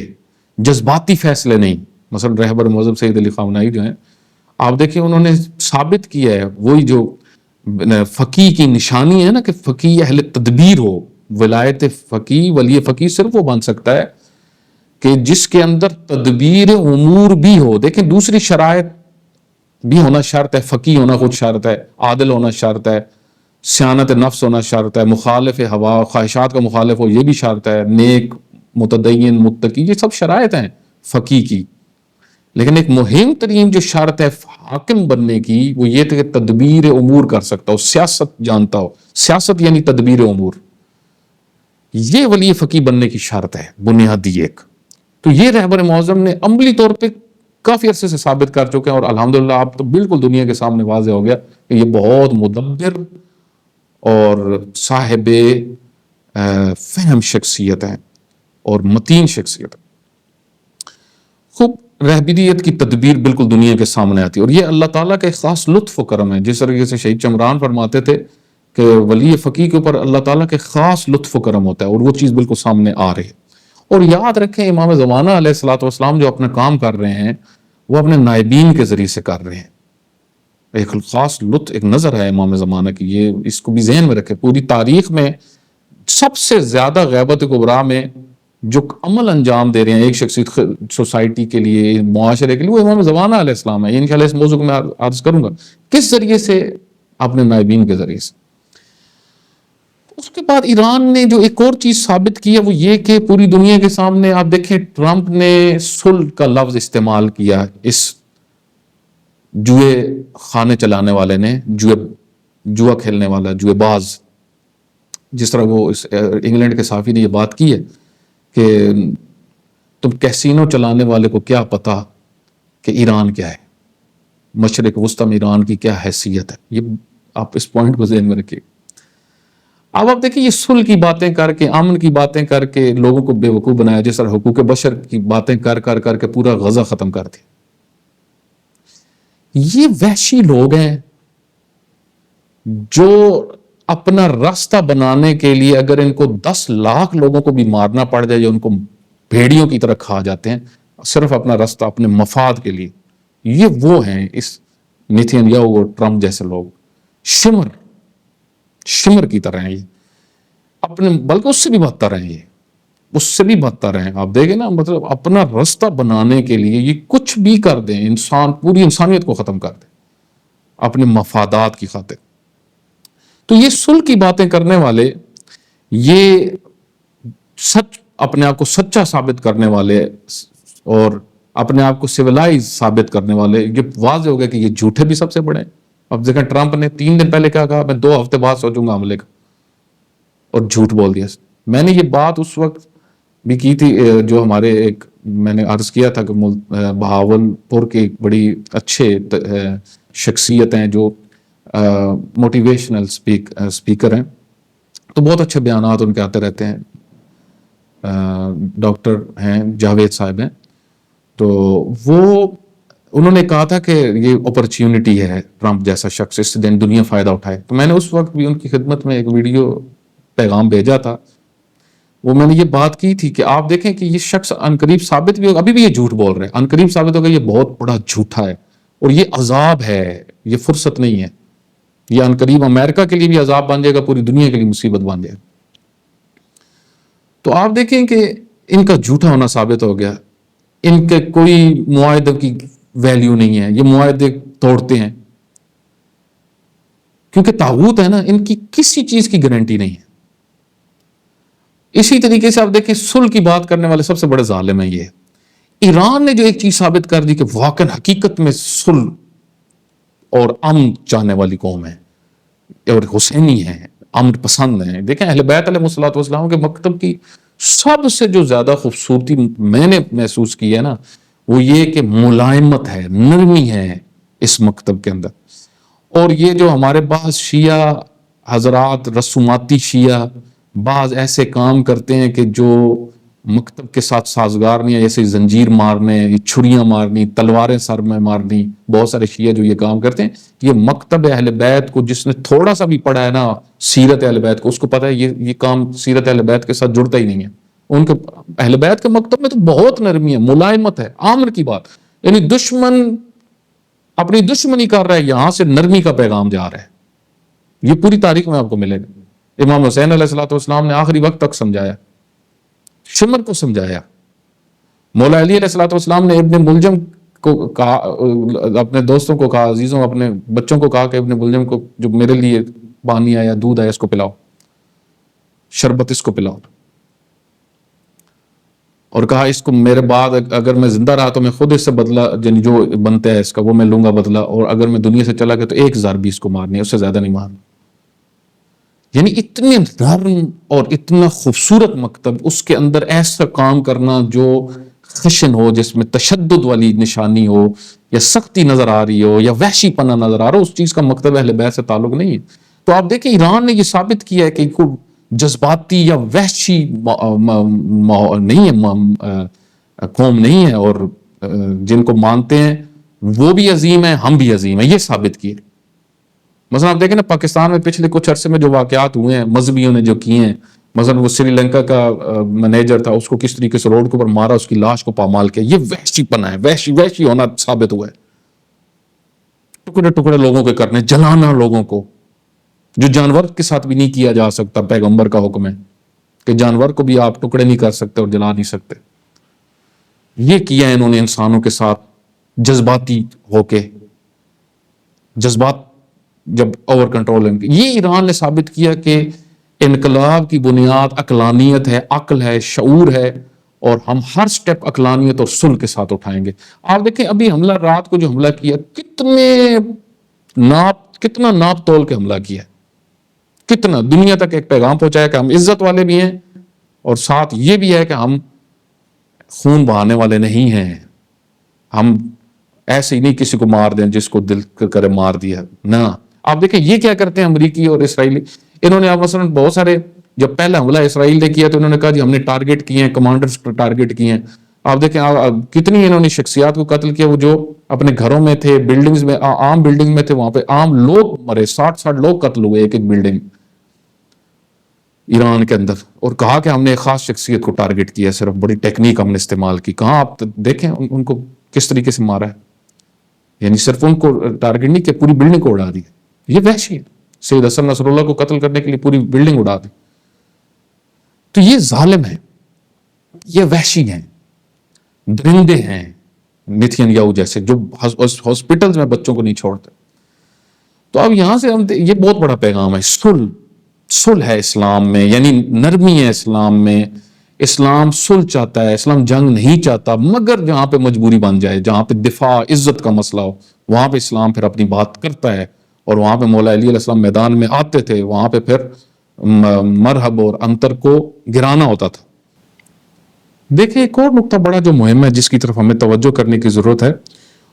Speaker 2: جذباتی فیصلے نہیں. مثلا رہبر معظم سید علی خامنہئی جو ہیں, آپ دیکھیں انہوں نے ثابت کیا ہے وہی جو فقیہ کی نشانی ہے نا کہ فقیہ اہل تدبیر ہو. ولایت فقیہ, ولی فقیہ صرف وہ بن سکتا ہے کہ جس کے اندر تدبیر امور بھی ہو. دیکھیں دوسری شرائط بھی ہونا شرط ہے, فقیہ ہونا خود شرط ہے, عادل ہونا شرط ہے, سیانت نفس ہونا شرط ہے، مخالف ہوا خواہشات کا مخالف ہو یہ بھی شرط ہے، نیک متدین متقی یہ سب شرائط ہیں فقی کی. لیکن ایک مہم ترین جو شرط ہے حاکم بننے کی وہ یہ تھا کہ تدبیر امور کر سکتا ہو، سیاست جانتا ہو. سیاست یعنی تدبیر امور، یہ ولی فقی بننے کی شرط ہے بنیادی ایک. تو یہ رہبر معظم نے عملی طور پہ کافی عرصے سے ثابت کر چکے ہیں، اور الحمدللہ اب تو بالکل دنیا کے سامنے واضح ہو گیا کہ یہ بہت مدبر اور صاحب فہم شخصیت ہے اور متین شخصیت ہے. خوب رہبریت کی تدبیر بالکل دنیا کے سامنے آتی ہے، اور یہ اللہ تعالیٰ کا ایک خاص لطف و کرم ہے. جس طریقے سے شہید چمران فرماتے تھے کہ ولی فقی کے اوپر اللہ تعالیٰ کے خاص لطف و کرم ہوتا ہے، اور وہ چیز بالکل سامنے آ رہی ہے. اور یاد رکھیں امام زمانہ علیہ الصلوۃ والسلام جو اپنا کام کر رہے ہیں وہ اپنے نائبین کے ذریعے سے کر رہے ہیں. ایک خاص لطف ایک نظر ہے امام زمانہ کی، یہ اس کو بھی ذہن میں رکھیں. پوری تاریخ میں سب سے زیادہ غیبت کبریٰ میں جو عمل انجام دے رہے ہیں ایک شخصیت سوسائٹی کے لیے معاشرے کے لیے وہ امام زمانہ علیہ السلام ہے. یہ انشاءاللہ اس موضوع کو میں عرض کروں گا کس ذریعے سے، اپنے نائبین کے ذریعے سے. اس کے بعد ایران نے جو ایک اور چیز ثابت کی ہے وہ یہ کہ پوری دنیا کے سامنے آپ دیکھیں ٹرمپ نے صلح کا لفظ استعمال کیا، اس جوئے خانے چلانے والے نے، جوا کھیلنے والا جوئے باز، جس طرح وہ انگلینڈ کے صحافی نے یہ بات کی ہے کہ تم کیسینو چلانے والے کو کیا پتا کہ ایران کیا ہے، مشرق وسطی میں ایران کی کیا حیثیت ہے. یہ آپ اس پوائنٹ کو ذہن میں رکھیے. اب آپ دیکھیں یہ صلح کی باتیں کر کے، امن کی باتیں کر کے لوگوں کو بے وقوف بنایا، جس طرح حقوق بشر کی باتیں کر کے پورا غزہ ختم کر دیا. یہ وحشی لوگ ہیں جو اپنا راستہ بنانے کے لیے اگر ان کو 10 لاکھ لوگوں کو بھی مارنا پڑ جائے یا ان کو بھیڑیوں کی طرح کھا جاتے ہیں صرف اپنا راستہ اپنے مفاد کے لیے. یہ وہ ہیں اس نیتن یاہو اور ٹرمپ جیسے لوگ، شمر کی طرح ہیں یہ اپنے، بلکہ اس سے بھی بدتر ہیں، یہ اس سے بھی بدتر ہیں. آپ دیکھیں نا، مطلب اپنا راستہ بنانے کے لیے یہ کچھ بھی کر دیں، پوری انسانیت کو ختم کر دیں اپنے مفادات کی خاطر. تو یہ صلح کی باتیں کرنے والے، یہ اپنے آپ کو سچا ثابت کرنے والے اور اپنے آپ کو سیولائز ثابت کرنے والے، یہ واضح ہو گیا کہ یہ جھوٹے بھی سب سے بڑے ہیں. اب دیکھیں ٹرمپ نے 3 دن پہلے کیا کہا، میں 2 ہفتے بعد سوچوں گا حملے کا، اور جھوٹ بول دیا. میں نے یہ بات اس وقت بھی کی تھی جو ہمارے ایک میں نے عرض کیا تھا کہ بہاولپور کے ایک بڑی اچھے شخصیت ہیں جو موٹیویشنل اسپیکر ہیں، تو بہت اچھے بیانات ان کے آتے رہتے ہیں. ڈاکٹر ہیں جاوید صاحب ہیں، تو انہوں نے کہا تھا کہ یہ اپرچونٹی ہے ٹرمپ جیسا شخص، اس سے دنیا فائدہ اٹھائے. تو میں نے اس وقت بھی ان کی خدمت میں ایک ویڈیو پیغام بھیجا تھا، وہ میں نے یہ بات کی تھی کہ آپ دیکھیں کہ یہ شخص عنقریب ثابت بھی ہوگا، ابھی بھی یہ جھوٹ بول رہے ہیں، عنقریب ثابت ہوگا یہ بہت بڑا جھوٹا ہے اور یہ عذاب ہے، یہ فرصت نہیں ہے. یہ عنقریب امریکہ کے لیے بھی عذاب بن جائے گا، پوری دنیا کے لیے مصیبت بن جائے گا. تو آپ دیکھیں کہ ان کا جھوٹا ہونا ثابت ہو گیا، ان کے کوئی معاہدے کی ویلیو نہیں ہے، یہ معاہدے توڑتے ہیں کیونکہ طاغوت ہے نا، ان کی کسی چیز کی گارنٹی نہیں ہے. اسی طریقے سے آپ دیکھیں صلح کی بات کرنے والے سب سے بڑے ظالم ہیں یہ. ایران نے جو ایک چیز ثابت کر دی کہ واقعا حقیقت میں صلح اور امن چاہنے والی قوم ہے اور حسینی ہے، امن پسند ہیں. دیکھیں اہل بیت علیہ الصلوۃ والسلام کے مکتب کی سب سے جو زیادہ خوبصورتی میں نے محسوس کی ہے نا، وہ یہ کہ ملائمت ہے، نرمی ہے اس مکتب کے اندر. اور یہ جو ہمارے بعض شیعہ حضرات، رسوماتی شیعہ بعض ایسے کام کرتے ہیں کہ جو مکتب کے ساتھ سازگار نہیں ہے، جیسے زنجیر مارنے، چھریاں مارنی، تلواریں سر میں مارنی. بہت سارے شیعہ جو یہ کام کرتے ہیں، یہ مکتب اہل بیت کو جس نے تھوڑا سا بھی پڑھا ہے نا سیرت اہل بیت کو، اس کو پتہ ہے یہ کام سیرت اہل بیت کے ساتھ جڑتا ہی نہیں ہے. ان کے اہل بیت کے مکتب میں تو بہت نرمی ہے، ملائمت ہے، آمر کی بات، یعنی دشمن اپنی دشمنی کر رہا ہے، یہاں سے نرمی کا پیغام جا رہا ہے. یہ پوری تاریخ میں آپ کو ملے گا. امام حسین علیہ الصلوۃ والسلام نے آخری وقت تک سمجھایا، شمر کو سمجھایا. مولا علی علیہ الصلوۃ والسلام نے ابن ملجم کو کہا، اپنے دوستوں کو کہا، عزیزوں اپنے بچوں کو کہا کہ ابن ملجم کو جو میرے لیے پانی آیا, دودھ آیا, اس کو پلاؤ, شربت اس کو پلاؤ, اور کہا اس کو میرے بعد اگر میں زندہ رہا تو میں خود اس سے بدلہ یعنی جو بنتا ہے اس کا وہ میں لوں گا بدلہ, اور اگر میں دنیا سے چلا گیا تو 1000 بھی اس کو مارنی ہے, اس سے زیادہ نہیں مارنا. یعنی اتنے نرم اور اتنا خوبصورت مکتب, اس کے اندر ایسا کام کرنا جو خشن ہو, جس میں تشدد والی نشانی ہو, یا سختی نظر آ رہی ہو, یا وحشی پنا نظر آ رہا ہو, اس چیز کا مکتب اہل بیت سے تعلق نہیں ہے. تو آپ دیکھیں ایران نے یہ ثابت کیا ہے کہ کوئی جذباتی یا وحشی نہیں ہے, قوم نہیں ہے, اور جن کو مانتے ہیں وہ بھی عظیم ہے, ہم بھی عظیم ہیں, یہ ثابت کیے. مثلا آپ دیکھیں نا پاکستان میں پچھلے کچھ عرصے میں جو واقعات ہوئے ہیں مذہبیوں نے جو کیے ہیں, مثلا وہ سری لنکا کا مینیجر تھا, اس کو کس طریقے سے روڈ کے اوپر مارا, اس کی لاش کو پامال کیا, یہ وحشی پنا ہے, وحشی ہونا ثابت ہوا ہے. ٹکڑے ٹکڑے لوگوں کے کرنے, جلانا لوگوں کو, جو جانور کے ساتھ بھی نہیں کیا جا سکتا. پیغمبر کا حکم ہے کہ جانور کو بھی آپ ٹکڑے نہیں کر سکتے اور جلا نہیں سکتے. یہ کیا انہوں نے انسانوں کے ساتھ جذباتی ہو کے, جذبات جب اوور کنٹرول. یہ ایران نے ثابت کیا کہ انقلاب کی بنیاد عقلانیت ہے, عقل ہے, شعور ہے, اور ہم ہر سٹیپ عقلانیت اور صلح کے ساتھ اٹھائیں گے. آپ دیکھیں ابھی حملہ رات کو جو حملہ کیا, کتنا ناپ تول کے حملہ کیا, کتنا دنیا تک ایک پیغام پہنچایا کہ ہم عزت والے بھی ہیں, اور ساتھ یہ بھی ہے کہ ہم خون بہانے والے نہیں ہیں, ہم ایسے ہی نہیں کسی کو مار دیں جس کو دل کرے مار دیا نہ. آپ دیکھیں یہ کیا کرتے ہیں امریکی اور اسرائیلی, انہوں نے مثلا بہت سارے, جب پہلا حملہ اسرائیل نے کیا تو انہوں نے کہا جی ہم نے ٹارگٹ کیے ہیں, کمانڈرز کو ٹارگٹ کیے ہیں. آپ دیکھیں کتنی انہوں نے شخصیات کو قتل کیا, وہ جو اپنے گھروں میں تھے, بلڈنگز میں, عام بلڈنگ میں تھے, وہاں پہ عام لوگ مرے, 60 لوگ قتل ہوئے ایک بلڈنگ ایران کے اندر. اور کہا کہ ہم نے ایک خاص شخصیت کو ٹارگٹ کیا, صرف بڑی ٹیکنیک ہم نے استعمال کی. کہاں آپ دیکھیں ان کو کس طریقے سے مارا ہے, یعنی صرف ان کو ٹارگٹ نہیں کہ پوری بلڈنگ کو اڑا دی. یہ وحشی ہے, سید حسن نصر اللہ کو قتل کرنے کے لیے پوری بلڈنگ اڑا دی. تو یہ ظالم ہے, یہ وحشی ہیں, درندے ہیں, نیتھن یاہو جیسے جو ہاسپٹلز میں بچوں کو نہیں چھوڑتے. تو اب یہاں سے ہم یہ بہت بڑا پیغام ہے, صلح ہے اسلام میں, یعنی نرمی ہے اسلام میں. اسلام صلح چاہتا ہے, اسلام جنگ نہیں چاہتا, مگر جہاں پہ مجبوری بن جائے, جہاں پہ دفاع عزت کا مسئلہ ہو, وہاں پہ اسلام پھر اپنی بات کرتا ہے. اور وہاں پہ مولا علی علیہ السلام میدان میں آتے تھے, وہاں پہ پھر مرحب اور انتر کو گرانا ہوتا تھا. دیکھیں ایک اور نقطہ بڑا جو مہم ہے جس کی طرف ہمیں توجہ کرنے کی ضرورت ہے,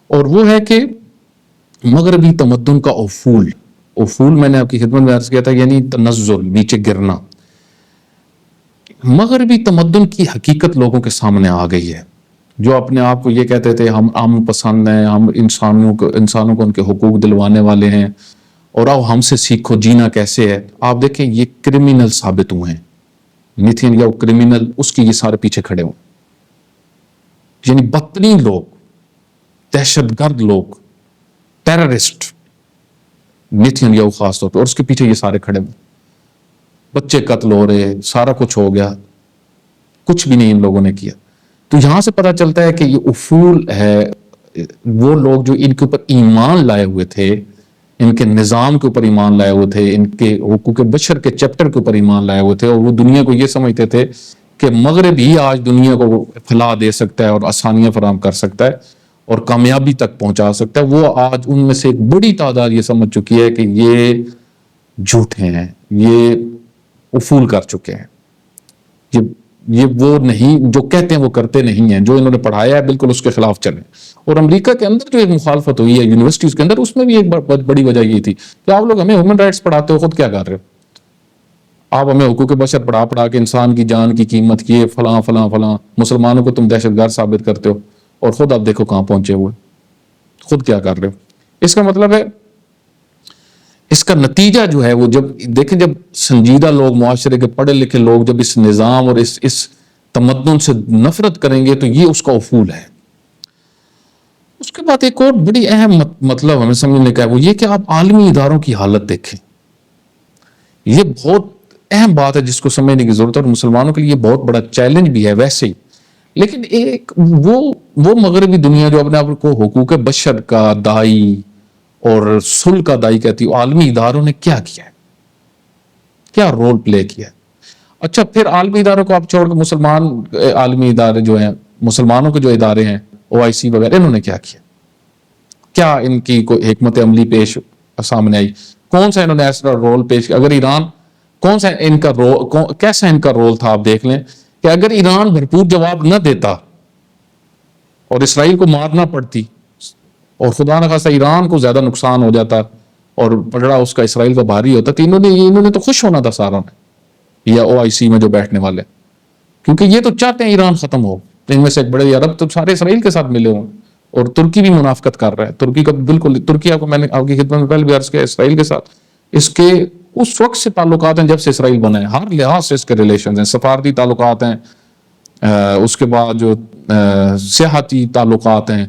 Speaker 2: اور وہ ہے کہ مغربی تمدن کا افول میں نے آپ کی خدمت میں عرض کیا تھا, یعنی تنزل, نیچے گرنا. مغربی تمدن کی حقیقت لوگوں کے سامنے آ گئی ہے. جو اپنے آپ کو یہ کہتے تھے ہم امن پسند ہیں, ہم انسانوں کو ان کے حقوق دلوانے والے ہیں, اور آؤ ہم سے سیکھو جینا کیسے ہے. آپ دیکھیں یہ کرمینل ثابت ہوئے ہیں. نیتھن یاہو کرمینل, اس کی یہ سارے پیچھے کھڑے ہوں, یعنی بدترین لوگ, دہشت گرد لوگ, ٹیررسٹ, نیتھن یاہو خاص طور پہ, اور اس کے پیچھے یہ سارے کھڑے ہوں. بچے قتل ہو رہے, سارا کچھ ہو گیا, کچھ بھی نہیں ان لوگوں نے کیا. تو یہاں سے پتہ چلتا ہے کہ یہ افول ہے, وہ لوگ جو ان کے اوپر ایمان لائے ہوئے تھے, ان کے نظام کے اوپر ایمان لائے ہوئے تھے, ان کے حقوق بشر کے چیپٹر کے اوپر ایمان لائے ہوئے تھے, اور وہ دنیا کو یہ سمجھتے تھے کہ مغرب ہی آج دنیا کو پھیلا دے سکتا ہے اور آسانیاں فراہم کر سکتا ہے اور کامیابی تک پہنچا سکتا ہے. وہ آج ان میں سے ایک بڑی تعداد یہ سمجھ چکی ہے کہ یہ جھوٹے ہیں, یہ افول کر چکے ہیں, یہ وہ نہیں جو کہتے ہیں وہ کرتے نہیں ہیں, جو انہوں نے پڑھایا ہے بالکل اس کے خلاف چلیں. اور امریکہ کے اندر جو ایک مخالفت ہوئی ہے یونیورسٹیز کے اندر, اس میں بھی ایک بڑی وجہ یہ تھی کہ آپ لوگ ہمیں ہیومن رائٹس پڑھاتے ہو, خود کیا کر رہے ہو آپ؟ ہمیں حقوق بشر پڑھا کے انسان کی جان کی قیمت کیے, فلاں فلاں فلاں, مسلمانوں کو تم دہشت گرد ثابت کرتے ہو, اور خود آپ دیکھو کہاں پہنچے ہوئے, خود کیا کر رہے ہو. اس کا مطلب ہے, اس کا نتیجہ جو ہے وہ جب دیکھیں, جب سنجیدہ لوگ, معاشرے کے پڑھے لکھے لوگ جب اس نظام اور اس تمدن سے نفرت کریں گے تو یہ اس کا افول ہے. اس کے بعد ایک اور بڑی اہم مطلب ہمیں سمجھنے کا ہے, وہ یہ کہ آپ عالمی اداروں کی حالت دیکھیں. یہ بہت اہم بات ہے جس کو سمجھنے کی ضرورت ہے, اور مسلمانوں کے لیے بہت بڑا چیلنج بھی ہے ویسے ہی. لیکن ایک وہ مغربی دنیا جو اپنے آپ کو حقوق بشر کا دائی اور صلح کا دائی کہتی ہے, عالمی اداروں نے کیا کیا ہے؟ کیا رول پلے کیا ہے. اچھا پھر عالمی اداروں کو آپ چھوڑ کے مسلمان عالمی ادارے جو ہیں, مسلمانوں کے جو ادارے ہیں OIC وغیرہ, انہوں نے کیا کیا؟ کیا ان کی کوئی حکمت عملی پیش سامنے آئی؟ کون سا انہوں نے ایسا رول پیش کیا؟ اگر ایران کون سا ان کا رول, کیسا ان کا رول تھا, آپ دیکھ لیں کہ اگر ایران بھرپور جواب نہ دیتا اور اسرائیل کو مارنا پڑتی اور خدا نہ خواستہ ایران کو زیادہ نقصان ہو جاتا اور پلڑا اس کا اسرائیل کا بھاری ہوتا, تو انہوں نے تو خوش ہونا تھا ساروں نے, یا OIC میں جو بیٹھنے والے, کیونکہ یہ تو چاہتے ہیں ایران ختم ہو. ان میں سے ایک بڑے عرب تو سارے اسرائیل کے ساتھ ملے ہوں, اور ترکی بھی منافقت کر رہا ہے. ترکی کا بالکل, ترکی آپ کو میں نے آپ کی خدمت میں پہلے بھی عرض کیا, اسرائیل کے ساتھ اس کے اس وقت سے تعلقات ہیں جب سے اسرائیل بنا ہے, ہر لحاظ سے اس کے ریلیشنز ہیں, سفارتی تعلقات ہیں, اس کے بعد جو سیاحتی تعلقات ہیں,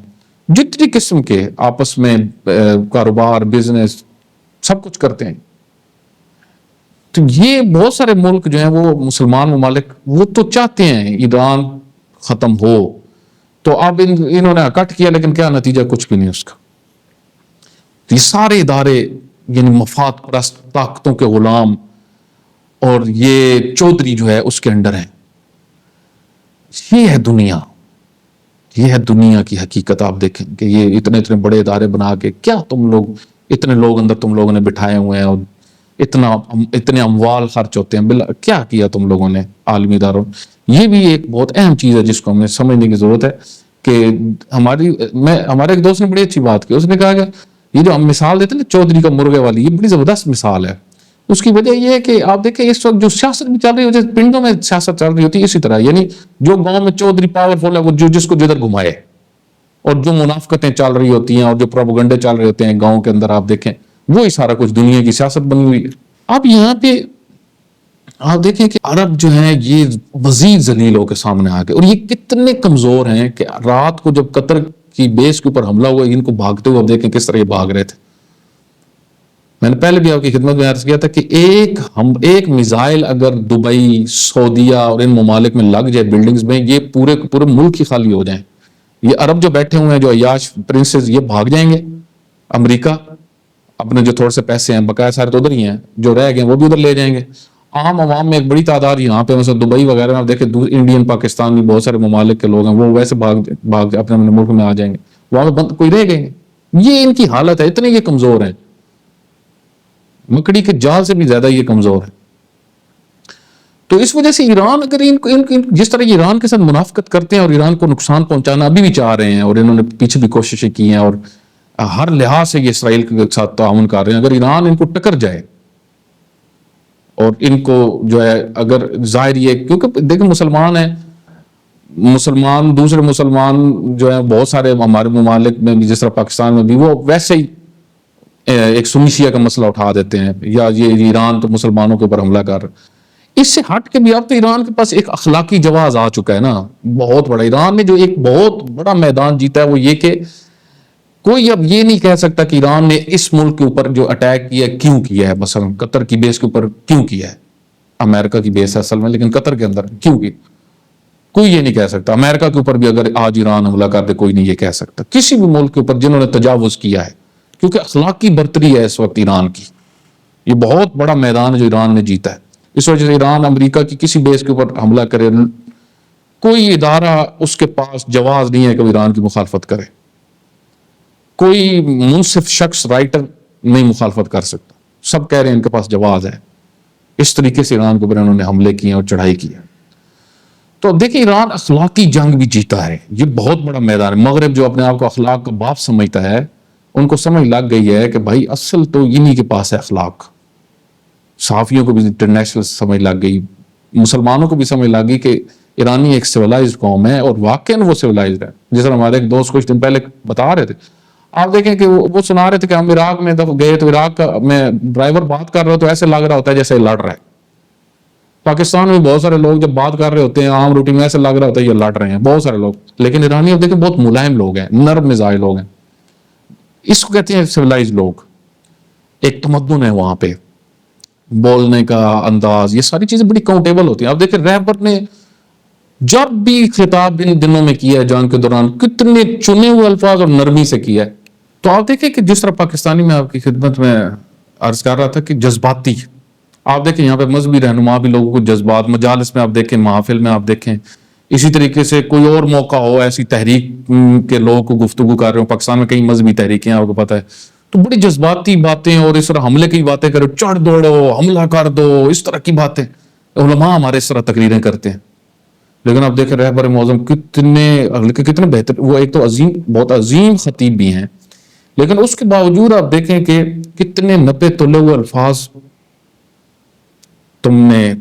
Speaker 2: جتنی قسم کے آپس میں کاروبار بزنس سب کچھ کرتے ہیں. تو یہ بہت سارے ملک جو ہیں وہ مسلمان ممالک وہ تو چاہتے ہیں ایران ختم ہو, تو اب انہوں نے اکٹ کیا, لیکن کیا نتیجہ؟ کچھ بھی نہیں اس کا. یہ سارے ادارے یعنی مفاد پرست طاقتوں کے غلام, اور یہ چودھری جو ہے اس کے انڈر ہیں. یہ ہے دنیا, یہ ہے دنیا کی حقیقت. آپ دیکھیں کہ یہ اتنے بڑے ادارے بنا کے کیا تم لوگ, اتنے لوگ اندر تم لوگوں نے بٹھائے ہوئے ہیں, اور اتنے اموال خرچ ہوتے ہیں, کیا کیا تم لوگوں نے عالمی اداروں. یہ بھی ایک بہت اہم چیز ہے جس کو ہمیں سمجھنے کی ضرورت ہے. کہ ہمارے ایک دوست نے بڑی اچھی بات کی, اس نے کہا کہ یہ جو ہم مثال دیتے ہیں نا چودھری کا مرغے والی, یہ بڑی زبردست مثال ہے. اس کی وجہ یہ ہے کہ آپ دیکھیں اس وقت جو سیاست بھی چل رہی ہوتی ہے, پنڈوں میں سیاست چل رہی ہوتی ہے اسی طرح, یعنی جو گاؤں میں چودھری پاورفل ہے وہ جس کو جدھر گھمائے, اور جو منافقتیں چل رہی ہوتی ہیں اور جو پروپیگنڈے چل رہے ہوتے ہیں گاؤں کے اندر, آپ دیکھیں وہی سارا کچھ دنیا کی سیاست بنی ہوئی ہے. اب یہاں پہ آپ دیکھیں کہ عرب جو ہیں یہ مزید ذلیل ہو کے سامنے آ گئے, اور یہ کتنے کمزور ہیں کہ رات کو جب قطر کی بیس کے اوپر حملہ ہوا, ان کو بھاگتے ہوئے دیکھیں کس طرح یہ بھاگ رہے تھے. میں نے پہلے بھی آپ کی خدمت میں عرض کیا تھا کہ ایک میزائل اگر دبئی, سعودیہ اور ان ممالک میں لگ جائے بلڈنگز میں, یہ پورے ملک ہی خالی ہو جائیں. یہ عرب جو بیٹھے ہوئے ہیں جو عیاش پرنسز, یہ بھاگ جائیں گے امریکہ, اپنے جو تھوڑے سے پیسے ہیں بقایا سارے تو ادھر ہی ہیں, جو رہ گئے وہ بھی ادھر لے جائیں گے. عام عوام میں ایک بڑی تعداد یہاں پہ مثلا دبئی وغیرہ میں آپ دیکھیں انڈین پاکستان بھی بہت سارے ممالک کے لوگ ہیں, وہ ویسے بھاگ اپنے ملک میں آ جائیں گے, وہاں پہ کوئی رہ گئے. یہ ان کی حالت ہے, اتنے یہ کمزور ہیں, مکڑی کے جال سے بھی زیادہ یہ کمزور ہے. تو اس وجہ سے ایران اگر جس طرح یہ ایران کے ساتھ منافقت کرتے ہیں اور ایران کو نقصان پہنچانا ابھی بھی چاہ رہے ہیں, اور انہوں نے پیچھے بھی کوششیں کی ہیں, اور ہر لحاظ سے یہ اسرائیل کے ساتھ تعاون کر رہے ہیں. اگر ایران ان کو ٹکر جائے اور ان کو جو ہے اگر ظاہر یہ, کیونکہ دیکھیں مسلمان ہیں, دوسرے مسلمان جو ہیں بہت سارے ہمارے ممالک میں بھی, جس طرح پاکستان میں بھی, وہ ویسے ہی ایک سنی شیعہ کا مسئلہ اٹھا دیتے ہیں, یا یہ ایران تو مسلمانوں کے اوپر حملہ کر رہا ہے. اس سے ہٹ کے بھی اب تو ایران کے پاس ایک اخلاقی جواز آ چکا ہے نا, بہت بڑا. ایران نے جو ایک بہت بڑا میدان جیتا ہے وہ یہ کہ کوئی اب یہ نہیں کہہ سکتا کہ ایران نے اس ملک کے اوپر جو اٹیک کیا ہے کیوں کیا ہے, مثلا قطر کی بیس کے اوپر کیوں کیا ہے, امریکہ کی بیس ہے اصل میں, لیکن قطر کے اندر کیوں کی, کوئی یہ نہیں کہہ سکتا. امریکہ کے اوپر بھی اگر آج ایران حملہ کر دے, کوئی نہیں یہ کہہ سکتا. کسی بھی ملک کے اوپر جنہوں نے تجاوز کیا ہے, کیونکہ اخلاقی برتری ہے اس وقت ایران کی. یہ بہت بڑا میدان ہے جو ایران نے جیتا ہے. اس وجہ سے ایران امریکہ کی کسی بیس کے اوپر حملہ کرے, کوئی ادارہ اس کے پاس جواز نہیں ہے کہ وہ ایران کی مخالفت کرے. کوئی منصف شخص رائٹر نہیں مخالفت کر سکتا. سب کہہ رہے ہیں ان کے پاس جواز ہے. اس طریقے سے ایران کے اوپر انہوں نے حملے کیے اور چڑھائی کی ہے. تو دیکھیں ایران اخلاقی جنگ بھی جیتا ہے. یہ بہت بڑا میدان ہے. مغرب جو اپنے آپ کو اخلاق کا باپ سمجھتا ہے, ان کو سمجھ لگ گئی ہے کہ بھائی اصل تو انہی کے پاس ہے اخلاق. صحافیوں کو بھی انٹرنیشنل سمجھ لگ گئی, مسلمانوں کو بھی سمجھ لگ گئی کہ ایرانی ایک سیولائزڈ قوم ہے, اور واقعاً وہ سیولائزڈ ہے. جس طرح ہمارے ایک دوست کچھ دن پہلے بتا رہے تھے, آپ دیکھیں کہ وہ سنا رہے تھے کہ ہم عراق میں گئے تو عراق کا میں ڈرائیور بات کر رہا ہوں تو ایسے لگ رہا ہوتا ہے جیسے لڑ رہا ہے. پاکستان میں بہت سارے لوگ جب بات کر رہے ہوتے ہیں عام روٹین میں, ایسے لگ رہا ہوتا ہے یہ لڑ رہے ہیں بہت سارے لوگ. لیکن ایرانی آپ دیکھیں بہت ملائم لوگ ہیں, نرم مزاج لوگ ہیں. اس کو کہتے ہیں سیولائزڈ لوگ. ایک تمدن ہے وہاں پہ, بولنے کا انداز, یہ ساری چیزیں بڑی کاؤنٹیبل ہوتی ہیں. آپ دیکھیں رہبر نے جب بھی خطاب ان دنوں میں کیا ہے جنگ کے دوران, کتنے چنے ہوئے الفاظ اور نرمی سے کیا ہے. تو آپ دیکھیں کہ جس طرح پاکستانی میں آپ کی خدمت میں عرض کر رہا تھا کہ جذباتی, آپ دیکھیں یہاں پہ مذہبی رہنما بھی لوگوں کو جذبات مجالس میں آپ دیکھیں، محافل میں آپ دیکھیں، اسی طریقے سے کوئی اور موقع ہو ایسی تحریک کے لوگوں کو گفتگو کر رہے ہو، پاکستان میں کئی مذہبی تحریکیں ہیں آپ کو پتہ ہے، تو بڑی جذباتی باتیں اور اس طرح حملے کی باتیں کرو، چڑھ دوڑو، حملہ کر دو، اس طرح کی باتیں علماء ہمارے اس طرح تقریریں کرتے ہیں. لیکن آپ دیکھیں رہبر معظم کتنے بہتر، وہ ایک تو عظیم، بہت عظیم خطیب بھی ہیں، لیکن اس کے باوجود آپ دیکھیں کہ کتنے نپے تلے ہوئے الفاظ، تم نے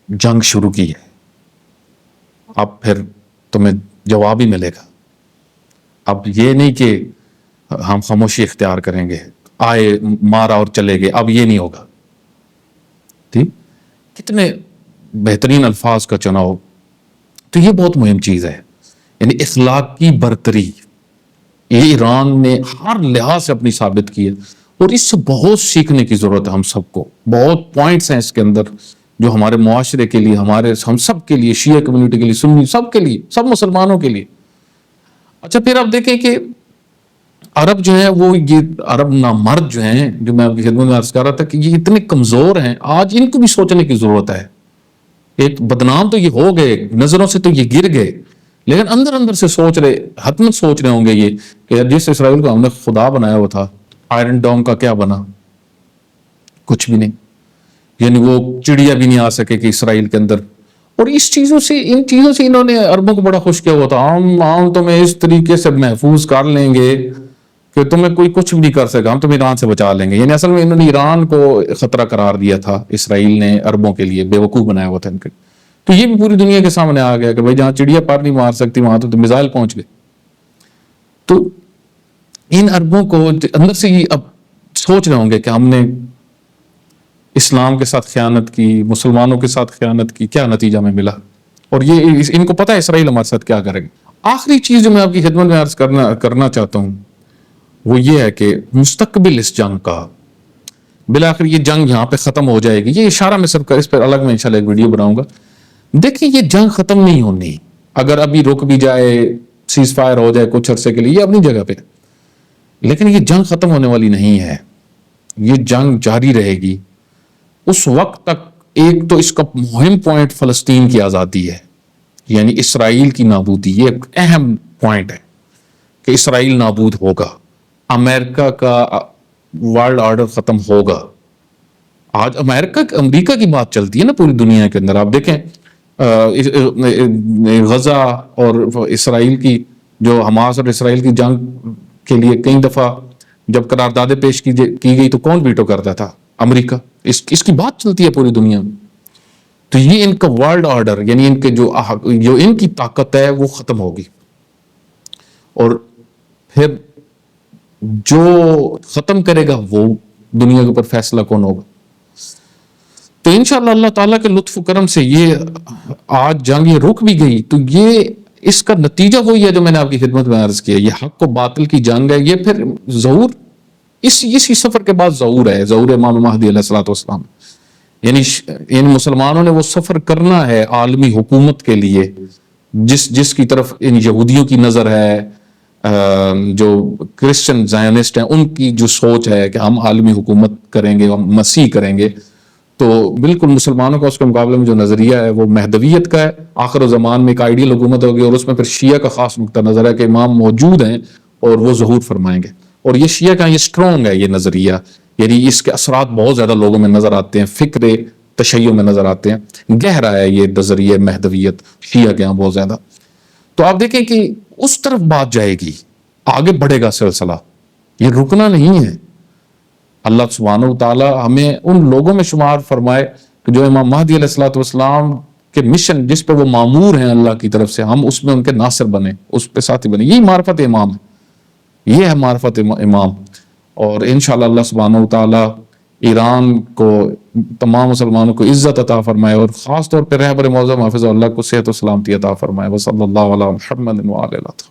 Speaker 2: جنگ شروع کی ہے، اب پھر تمہیں جواب ہی ملے گا، اب یہ نہیں کہ ہم خاموشی اختیار کریں گے، آئے مارا اور چلے گئے، اب یہ نہیں ہوگا. ٹھیک، کتنے بہترین الفاظ کا چناؤ. تو یہ بہت مہم چیز ہے، یعنی اخلاق کی برتری یہ ایران نے ہر لحاظ سے اپنی ثابت کی ہے، اور اس سے بہت سیکھنے کی ضرورت ہے. ہم سب کو بہت پوائنٹس ہیں اس کے اندر جو ہمارے معاشرے کے لیے، ہم سب کے لیے، شیعہ کمیونٹی کے لیے، سنی، سب کے لیے، سب مسلمانوں کے لیے. اچھا پھر آپ دیکھیں کہ عرب جو ہیں، وہ یہ عرب نامرد جو ہیں، جو میں آپ کی خدمت میں عرض کر رہا تھا کہ یہ اتنے کمزور ہیں، آج ان کو بھی سوچنے کی ضرورت ہے. ایک بدنام تو یہ ہو گئے، نظروں سے تو یہ گر گئے، لیکن اندر اندر سے سوچ رہے، حتمن سوچ رہے ہوں گے یہ کہ جس اسرائیل کو ہم نے خدا بنایا ہوا تھا، آئرن ڈوم کا کیا بنا؟ کچھ بھی نہیں. یعنی وہ چڑیا بھی نہیں آ سکے کہ اسرائیل کے اندر. اور ان چیزوں سے انہوں نے عربوں کو بڑا خوش کیا ہوا تھا، ہم تمہیں اس طریقے سے محفوظ کر لیں گے کہ تمہیں کوئی کچھ بھی نہیں کر سکا، ہم تمہیں ایران سے بچا لیں گے. یعنی اصل میں انہوں نے ایران کو خطرہ قرار دیا تھا، اسرائیل نے عربوں کے لیے بیوقوف بنایا ہوا تھا ان کے. تو یہ بھی پوری دنیا کے سامنے آ گیا کہ بھائی جہاں چڑیا پر نہیں مار سکتی وہاں تو میزائل پہنچ گئے. تو ان عربوں کو اندر سے یہ اب سوچ رہے ہوں گے کہ ہم نے اسلام کے ساتھ خیانت کی، مسلمانوں کے ساتھ خیانت کی، کیا نتیجہ میں ملا. اور یہ ان کو پتہ ہے اسرائیل ہمارے ساتھ کیا کرے گا. آخری چیز جو میں آپ کی خدمت میں عرض کرنا چاہتا ہوں وہ یہ ہے کہ مستقبل اس جنگ کا، بالآخر یہ جنگ یہاں پہ ختم ہو جائے گی. یہ اشارہ میں سب کا، اس پر الگ میں انشاءاللہ ایک ویڈیو بناؤں گا. دیکھیں یہ جنگ ختم نہیں ہونی، اگر ابھی رک بھی جائے، سیز فائر ہو جائے کچھ عرصے کے لیے، یہ اپنی جگہ پہ، لیکن یہ جنگ ختم ہونے والی نہیں ہے. یہ جنگ جاری رہے گی اس وقت تک. ایک تو اس کا مہم پوائنٹ فلسطین کی آزادی ہے، یعنی اسرائیل کی نابودی. یہ ایک اہم پوائنٹ ہے کہ اسرائیل نابود ہوگا، امریکہ کا ورلڈ آرڈر ختم ہوگا. آج امریکہ کی بات چلتی ہے نا پوری دنیا کے اندر. آپ دیکھیں غزہ اور اسرائیل کی، جو حماس اور اسرائیل کی جنگ کے لیے کئی دفعہ جب قراردادیں پیش کی گئی تو کون ویٹو کرتا تھا؟ امریکہ. اس کی بات چلتی ہے پوری دنیا میں. تو یہ ان کا ورلڈ آرڈر، یعنی ان کے جو ان کی طاقت ہے وہ ختم ہوگی. اور پھر جو ختم کرے گا وہ دنیا کے اوپر فیصلہ کون ہوگا. تو انشاءاللہ اللہ تعالیٰ کے لطف و کرم سے یہ آج جنگ یہ رک بھی گئی تو یہ اس کا نتیجہ وہی ہے جو میں نے آپ کی خدمت میں عرض کیا. یہ حق و باطل کی جنگ ہے. یہ پھر ظہور اسی سفر کے بعد ظہور ہے، ظہور امام مہدی علیہ الصلوۃ والسلام. یعنی ان مسلمانوں نے وہ سفر کرنا ہے عالمی حکومت کے لیے، جس کی طرف ان یہودیوں کی نظر ہے، جو کرسچن زائنسٹ ہیں ان کی جو سوچ ہے کہ ہم عالمی حکومت کریں گے، ہم مسیح کریں گے. تو بالکل مسلمانوں کا اس کے مقابلے میں جو نظریہ ہے وہ مہدویت کا ہے. آخر زمان میں ایک آئیڈیل حکومت ہوگی اور اس میں پھر شیعہ کا خاص نقطہ نظر ہے کہ امام موجود ہیں اور وہ ظہور فرمائیں گے. اور یہ شیعہ کا یہ سٹرونگ ہے یہ نظریہ، یعنی اس کے اثرات بہت زیادہ لوگوں میں نظر آتے ہیں، فکر تشیع میں نظر آتے ہیں. گہرا ہے یہ نظریہ مہدویت شیعہ کے یہاں بہت زیادہ. تو آپ دیکھیں کہ اس طرف بات جائے گی، آگے بڑھے گا سلسلہ، یہ رکنا نہیں ہے. اللہ سبحانہ و تعالی ہمیں ان لوگوں میں شمار فرمائے کہ جو امام مہدی علیہ الصلوۃ والسلام کے مشن جس پہ وہ مامور ہیں اللہ کی طرف سے، ہم اس میں ان کے ناصر بنے، اس پہ ساتھی بنے. یہی معرفت امام ہے، یہ ہے معرفت امام. اور انشاءاللہ اللہ سبحانہ و تعالی ایران کو، تمام مسلمانوں کو عزت عطا فرمائے اور خاص طور پہ رہبر معظم حافظ اللہ کو صحت و سلامتی عطا فرمائے. وصلی اللہ علی محمد وعلی آلہ.